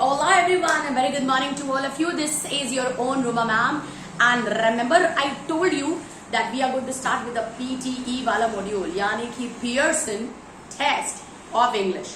Hola everyone, a very good morning to all of you. This is your own Ruma ma'am, and remember I told you that we are going to start with the PTE वाला module, यानी कि Pearson Test of English.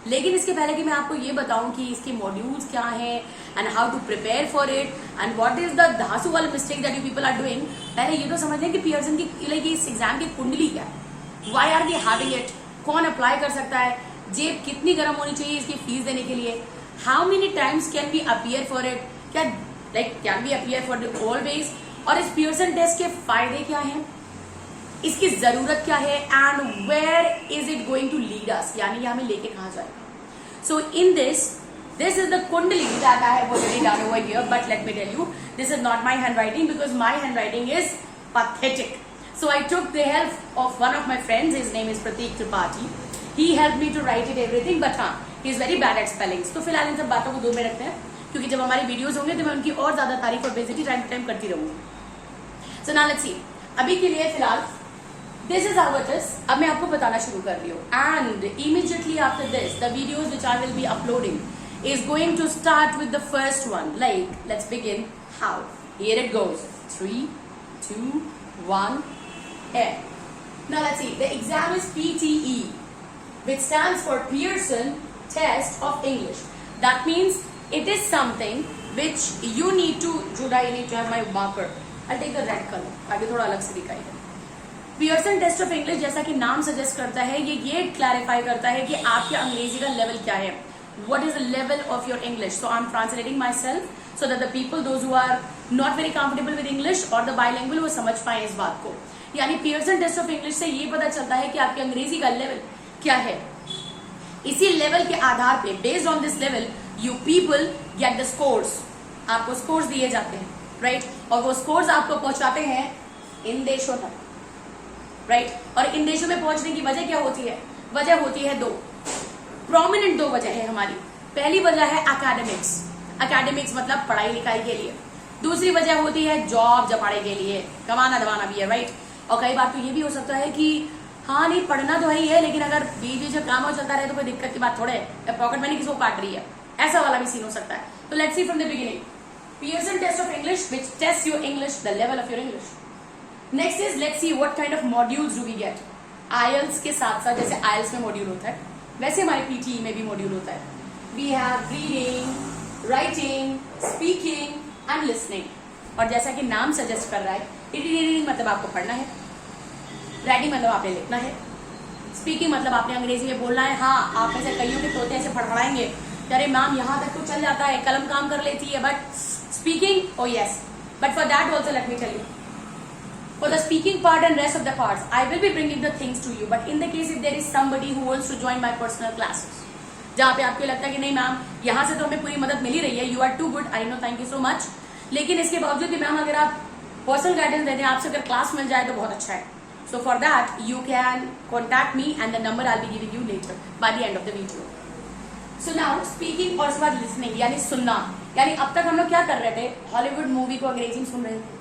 लेकिन इसके पहले कि मैं आपको ये बताऊं कि इसके मॉड्यूल्स क्या हैं and how to prepare for it and what is the धांसू वाला mistake that you people are doing, पहले ये तो समझ लें कि पियर्सन की लाइक इस एग्जाम की कुंडली क्या है, why are they having it, कौन अप्लाई कर सकता है, जेब कितनी गर्म होनी चाहिए इसकी फीस देने के लिए, how many times can we appear for it, क्या like can we appear for the always, और इस पियर्सन टेस्ट के फायदे क्या हैं, इसकी जरूरत क्या है and where is it going to lead us, यानी ये हमें लेके कहां जाएगा. So in this is the kundali that I have already done over here, but let me tell you, this is not my handwriting because my handwriting is pathetic. So I took the help of one of my friends. His name is Pratik Tripathi. He helped me to write it everything, but हाँ, he is very bad at spellings. तो फिलहाल इन सब बातों को दूर में रखते हैं, क्योंकि जब हमारी वीडियोस होंगे तो मैं उनकी और ज्यादा तारीफ और बेइज्जती टाइम टू टाइम करती रहूंगी. So now let's see. अभी के लिए फिलहाल This is how it is. अब मैं आपको बताना शुरू कर रही हूँ. And immediately after this, the videos which I will be uploading is going to start with the first one. Like, let's begin. How? Here it goes. 3, 2, 1, and. Now let's see. The exam is PTE, which stands for Pearson Test of English. That means it is something which you need to. Juda, you need to have my marker. I'll take the red color. ताकि थोड़ा अलग से दिखाई दे. Pearson test of English, जैसा कि नाम suggest करता है, ये क्लैरिफाई करता है कि आपके अंग्रेजी का लेवल क्या है. What is the level of your English. So I am translating myself so that the people those who are not very comfortable with English और द बाइलिंगुअल वो समझ पाए इस बात को. यानी पियर्सन टेस्ट ऑफ इंग्लिश से ये पता चलता है कि आपके अंग्रेजी का लेवल क्या है. इसी लेवल के आधार पे, based on this level, you people get the scores. आपको स्कोर्स दिए जाते हैं, राइट, और वो स्कोर्स आपको पहुंचाते हैं इन देशों तक, राइट. और इन देशों में पहुंचने की वजह क्या होती है? वजह होती है दो, प्रोमिनेंट दो वजह है हमारी. पहली वजह है एकेडमिक्स. एकेडमिक्स मतलब पढ़ाई लिखाई के लिए. दूसरी वजह होती है जॉब जमाने के लिए, कमाना दमाना भी है, राइट. और कई बार तो ये भी हो सकता है कि हाँ नहीं पढ़ना तो है ही है, लेकिन अगर बीच बीच में काम हो चलता रहे तो कोई दिक्कत की बात थोड़े है, पॉकेट मनी किसको काट रही है, ऐसा वाला भी सीन हो सकता है. तो let's see from the beginning. Pearson test of English which test your English, the level of your English. Next is let's see what kind of modules do we get. IELTS के साथ साथ जैसे IELTS में module होता है, वैसे हमारे PTE में भी मॉड्यूल होता है. We have reading, writing, speaking and listening. और जैसा कि नाम सजेस्ट कर रहा है, रीडिंग मतलब आपको पढ़ना है, राइटिंग मतलब आपने लिखना है, स्पीकिंग मतलब आपने अंग्रेजी में बोलना है. हाँ, आप में से कईयों के तोते ऐसे फड़फड़ाएंगे, अरे मैम यहाँ तक तो चल जाता है, कलम काम कर लेती है, but speaking, oh yes, but for that also let me tell you, for the speaking part and rest of the parts, I will be bringing the things to you. But in the case if there is somebody who wants to join my personal classes, जहाँ पे आपको लगता है कि नहीं ma'am यहाँ से तो हमें पूरी मदद मिल ही रही है, you are too good, I know, thank you so much, लेकिन इसके बावजूद भी मैम अगर आप पर्सनल गाइडेंस देते हैं, आपसे अगर क्लास मिल जाए तो बहुत अच्छा है. So for that you can contact me and the number I'll be giving you later by the end of the video. So now speaking और उसके बाद listening यानी सुनना. यानी अब तक हम लोग क्या कर रहे थे, हॉलीवुड मूवी को अंग्रेजी में सुन रहे थे,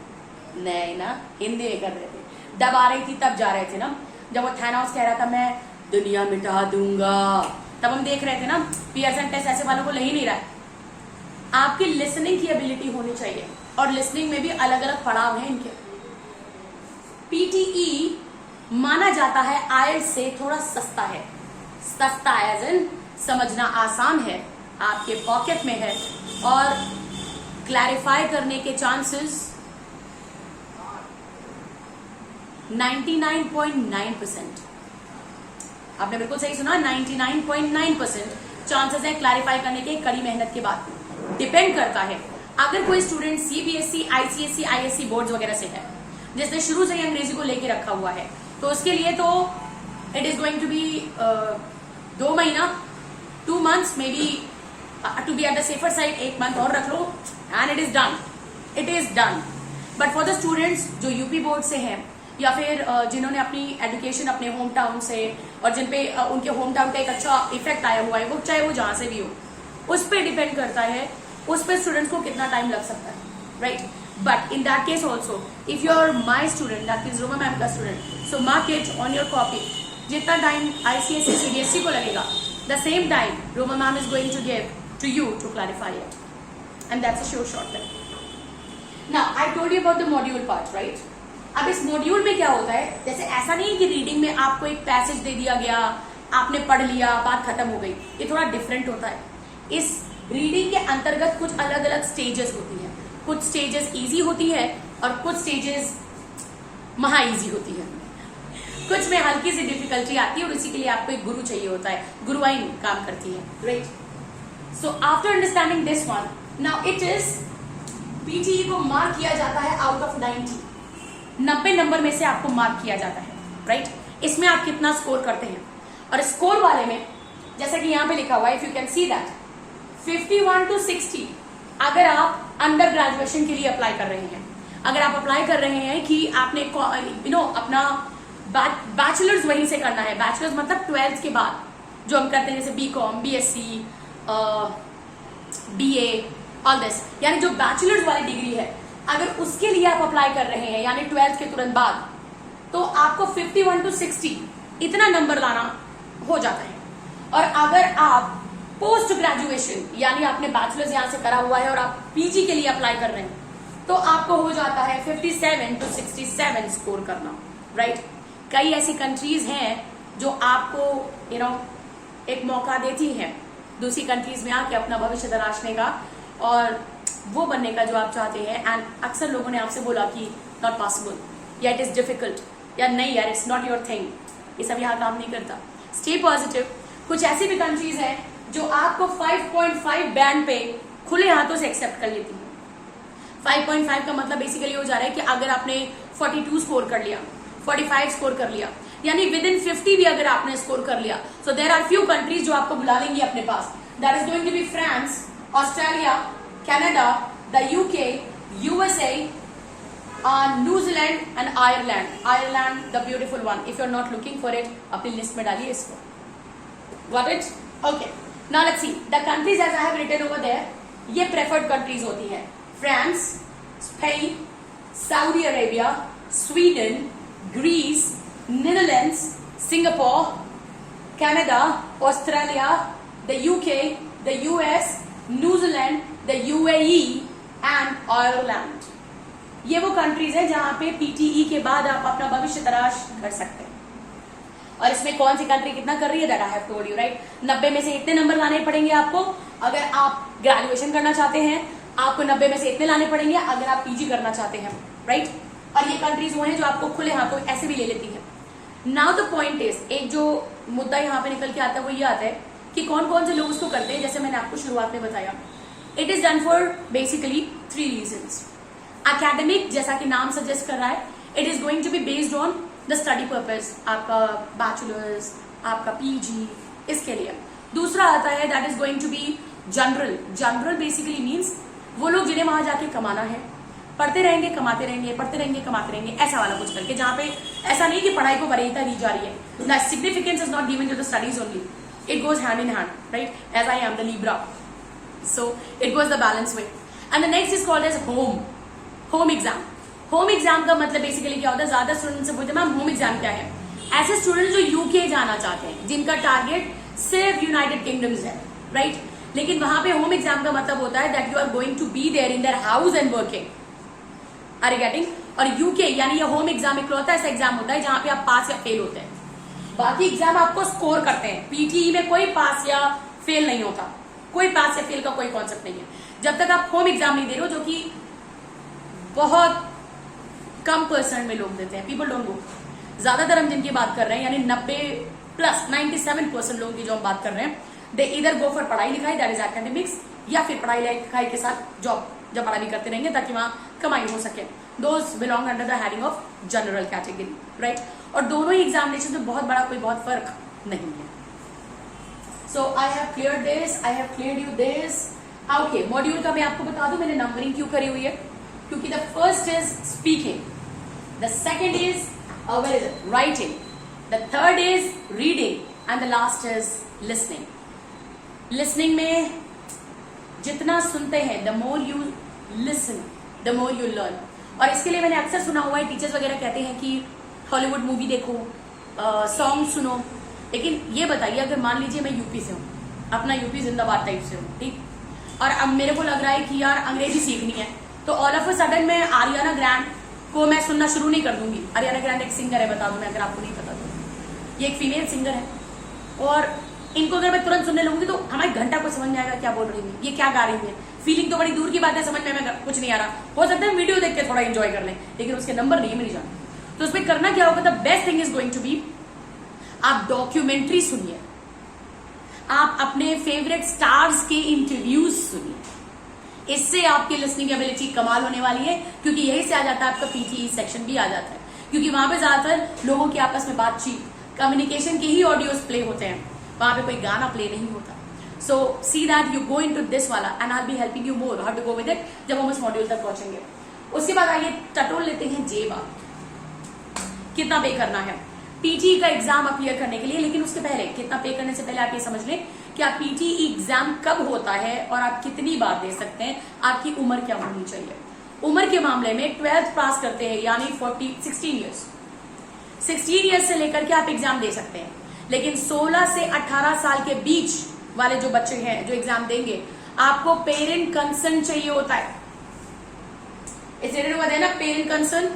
नहीं ना, हिंदी में कर रहे थे. जब आ रही थी तब जा रहे थे ना, जब वो थैनोस कह रहा था मैं दुनिया मिटा दूंगा, तब हम देख रहे थे ना. पियर्सन टेस्ट ऐसे वालों को ले ही नहीं रहा है. आपकी लिसनिंग की एबिलिटी होनी चाहिए, और लिसनिंग में भी अलग अलग पड़ाव हैं इनके. पीटीई माना जाता है आईएलटीएस से थोड़ा सस्ता है. सस्ता एज इन समझना आसान है, आपके पॉकेट में है, और क्लैरिफाई करने के चांसेस 99.9%. आपने बिल्कुल सही सुना, 99.9% चांसेस है क्लैरिफाई करने के कड़ी मेहनत के बाद. डिपेंड करता है, अगर कोई student CBSE, ICSE, ISC boards वगैरह से है, जिसने शुरू से ही अंग्रेजी को लेके रखा हुआ है, तो उसके लिए तो it is going to be 2 महीना, 2 months, may be to be at the safer side 1 month और रख लो and it is done. It is done. But for the students जो यूपी बोर्ड से हैं, या फिर जिन्होंने अपनी एजुकेशन अपने होम टाउन से, और जिन पे उनके होम टाउन का एक अच्छा इफेक्ट आया हुआ है, वो चाहे वो जहां से भी हो, उस पर डिपेंड करता है, उस पर स्टूडेंट्स को कितना टाइम लग सकता है, right. But in that case also if you are my student, that is Roma ma'am का student, so mark it on your copy. जितना टाइम आईसीएसई, सीबीएसई को लगेगा, the same time Roma ma'am is going to give to you to clarify it. And that's a sure shortcut. Now, I told you about the module part, right? अब इस module में क्या होता है, जैसे ऐसा नहीं है कि रीडिंग में आपको एक पैसेज दे दिया गया, आपने पढ़ लिया, बात खत्म हो गई. ये थोड़ा डिफरेंट होता है. इस रीडिंग के अंतर्गत कुछ अलग अलग स्टेजेस होती हैं. कुछ स्टेजेस इजी होती है और कुछ स्टेजेस महा इजी होती है. कुछ में हल्की सी डिफिकल्टी आती है और इसी के लिए आपको एक गुरु चाहिए होता है. गुरुआइन काम करती है, right? So after understanding this one, now it is PTE को मार्क किया जाता है आउट ऑफ 90 नंबर में से आपको मार्क किया जाता है, राइट? इसमें आप कितना स्कोर करते हैं. और स्कोर वाले में जैसा कि यहां पे लिखा हुआ है, if you can see that 51 to 60 अगर आप अंडर ग्रेजुएशन के लिए अप्लाई कर रहे हैं, अगर आप अप्लाई कर रहे हैं कि आपने अपना बैचलर्स वहीं से करना है. बैचलर्स मतलब 12th के बाद जो हम करते हैं, जैसे BCom, BSc, BA, all this, यानी जो बैचलर्स वाली डिग्री है, अगर उसके लिए आप अप्लाई कर रहे हैं यानी 12th के तुरंत बाद, तो आपको 51 to 60 इतना नंबर लाना हो जाता है. और अगर आप पोस्ट ग्रेजुएशन यानी आपने बैचलर्स यहां से करा हुआ है और आप पीजी के लिए अप्लाई कर रहे हैं, तो आपको हो जाता है 57 to 67 स्कोर करना, राइट? कई ऐसी कंट्रीज हैं जो आपको एक मौका देती हैं दूसरी कंट्रीज में आके अपना भविष्य तराशने का और वो बनने का जो आप चाहते हैं. एंड अक्सर लोगों ने आपसे बोला कि नॉट पॉसिबल, या इट इज डिफिकल्ट, या नहीं यार इट्स नॉट योर थिंग. ये सब यहाँ काम नहीं करता. Stay positive. कुछ ऐसी भी कंट्रीज हैं जो आपको 5.5 बैंड पे खुले हाथों से एक्सेप्ट कर लेती है. 5.5 का मतलब बेसिकली हो जा रहा है कि अगर आपने 42 स्कोर कर लिया, 45 स्कोर कर लिया, यानी विद इन 50 भी अगर आपने स्कोर कर लिया, so there are few countries जो आपको बुला लेंगी अपने पास. That is going to be France, Australia, Canada, the UK, USA, New Zealand and Ireland. Ireland the beautiful one. If you are not looking for it, अपनी list में डालिए इसको. Got it? Okay. Now let's see. The countries as I have written over there, ये preferred countries होती हैं. France, Spain, Saudi Arabia, Sweden, Greece, Netherlands, Singapore, Canada, Australia, the UK, the US, New Zealand, the UAE and Ireland. ये वो countries हैं जहां पे PTE के बाद आप अपना भविष्य तराश कर सकते हैं. और इसमें कौन सी कंट्री कितना कर रही है, that I have told you, right? 90 में से इतने नंबर लाने पड़ेंगे आपको अगर आप ग्रेजुएशन करना चाहते हैं. आपको 90 में से इतने लाने पड़ेंगे अगर आप पीजी करना चाहते हैं, राइट? और ये कंट्रीज वो हैं जो आपको खुले हाथों ऐसे भी ले लेती है. नाउ द पॉइंट इज, एक जो मुद्दा यहाँ पे निकल के आता है वो ये आता है कि कौन कौन से लोग उसको करते हैं. जैसे मैंने आपको शुरुआत में बताया, it is done for basically 3 reasons. Academic, जैसा कि नाम सजेस्ट कर रहा है, it is going to be based on the study purpose. आपका बैचलर्स, आपका पीजी, इसके लिए. दूसरा आता है that is going to be general. General basically means वो लोग जिन्हें वहां जाके कमाना है, पढ़ते रहेंगे कमाते रहेंगे, पढ़ते रहेंगे कमाते रहेंगे, ऐसा वाला कुछ करके, जहां पे ऐसा नहीं कि पढ़ाई को वरीयता दी जा रही है. The significance is not given to the studies only, it goes hand in hand, right? As I am the Libra, so it goes the balance way. And the next is called as home exam. Home exam का मतलब basically क्या होता है, ज्यादा student से पूछते हैं ma'am home exam क्या है. ऐसे स्टूडेंट जो यूके जाना चाहते हैं, जिनका टारगेट सिर्फ यूनाइटेड किंगडम्स है, राइट? लेकिन वहां पे होम एग्जाम का मतलब होता है that you are going to be there in their house and working. Are you getting? और यूके यानी ये होम एग्जाम इकलौता ऐसा एग्जाम होता है जहां पे आप पास या फेल होते हैं. बाकी एग्जाम आपको स्कोर करते हैं. पीटीई में कोई पास या फेल नहीं होता, कोई पास या फेल का कोई कॉन्सेप्ट नहीं है जब तक आप होम एग्जाम नहीं दे रहे हो, जो कि बहुत कम परसेंट में लोग देते हैं. People don't go. ज्यादातर हम जिनकी बात कर रहे हैं यानी 97% लोगों की जो हम बात कर रहे हैं, दे इधर गो फॉर पढ़ाई लिखाई, दैट इज एकेडमिक्स, या फिर पढ़ाई लिखाई के साथ जॉब जब पढ़ाई भी करते रहेंगे ताकि वहां कमाई हो सके. Those belong under the heading of general category, right? और दोनों ही एग्जामिनेशन में बहुत फर्क नहीं है. So I have clear this, I have clear you this. Okay, module का मैं आपको बता दूं मैंने नंबरिंग क्यों करी हुई है, क्योंकि the first is speaking, the second is writing, the third is reading and the last is listening. Listening में जितना सुनते हैं, the more you listen, the more you learn. और इसके लिए मैंने अक्सर सुना हुआ है, टीचर्स वगैरह कहते हैं कि हॉलीवुड मूवी देखो, सॉन्ग सुनो. लेकिन ये बताइए, अगर मान लीजिए मैं यूपी से हूँ, अपना यूपी जिंदाबाद टाइप से हूँ, ठीक, और अब मेरे को लग रहा है कि यार अंग्रेजी सीखनी है, तो ऑल ऑफ अ सडन मैं आरियाना ग्रैंड को मैं सुनना शुरू नहीं कर दूंगी। आरियाना ग्रैंड एक सिंगर है, बता दूं मैं अगर आपको नहीं पता तो। ये एक फीमेल सिंगर है, और इनको अगर मैं तुरंत सुनने लगूंगी तो हमारे घंटा को समझ में आएगा क्या बोल रही है, ये क्या गा रही है। फीलिंग तो बड़ी दूर की बात है, समझ में कुछ नहीं आ रहा। हो सकता है वीडियो देख के थोड़ा एंजॉय कर लें, लेकिन उसके नंबर नहीं है मेरी जान। तो उसमें करना क्या होगा, the best thing is going to be, आप डॉक्यूमेंट्री सुनिए, आप अपने फेवरेट स्टार्स के इंटरव्यूज सुनिए। इससे आपकी लिसनिंग एबिलिटी कमाल होने वाली है, क्योंकि यही से आ जाता है आपका पीटीई सेक्शन भी आ जाता है, क्योंकि वहां पे ज्यादातर लोगों की आपस में बातचीत, कम्युनिकेशन के ही ऑडियोज प्ले होते हैं, वहां पे कोई गाना प्ले नहीं होता। So see that you go into this वाला and I will be helping you more how to go with it जब हम उस मॉड्यूल तक पहुंचेंगे। उसके बाद आइए टटोल लेते हैं जेब, कितना पे करना है पीटीई का एग्जाम क्लियर करने के लिए। लेकिन उसके पहले, कितना पे करने से पहले आप ये समझ लें कि आप पीटीई एग्जाम कब होता है और आप कितनी बार दे सकते हैं, आपकी उम्र क्या होनी चाहिए। उम्र के मामले में 12th पास करते हैं यानी 16 ईयर्स से लेकर के आप एग्जाम दे सकते हैं। लेकिन 16 से 18 साल के बीच वाले जो बच्चे हैं जो एग्जाम देंगे, आपको पेरेंट कंसर्न चाहिए होता है। इस रेडियो में देना पेरेंट कंसर्न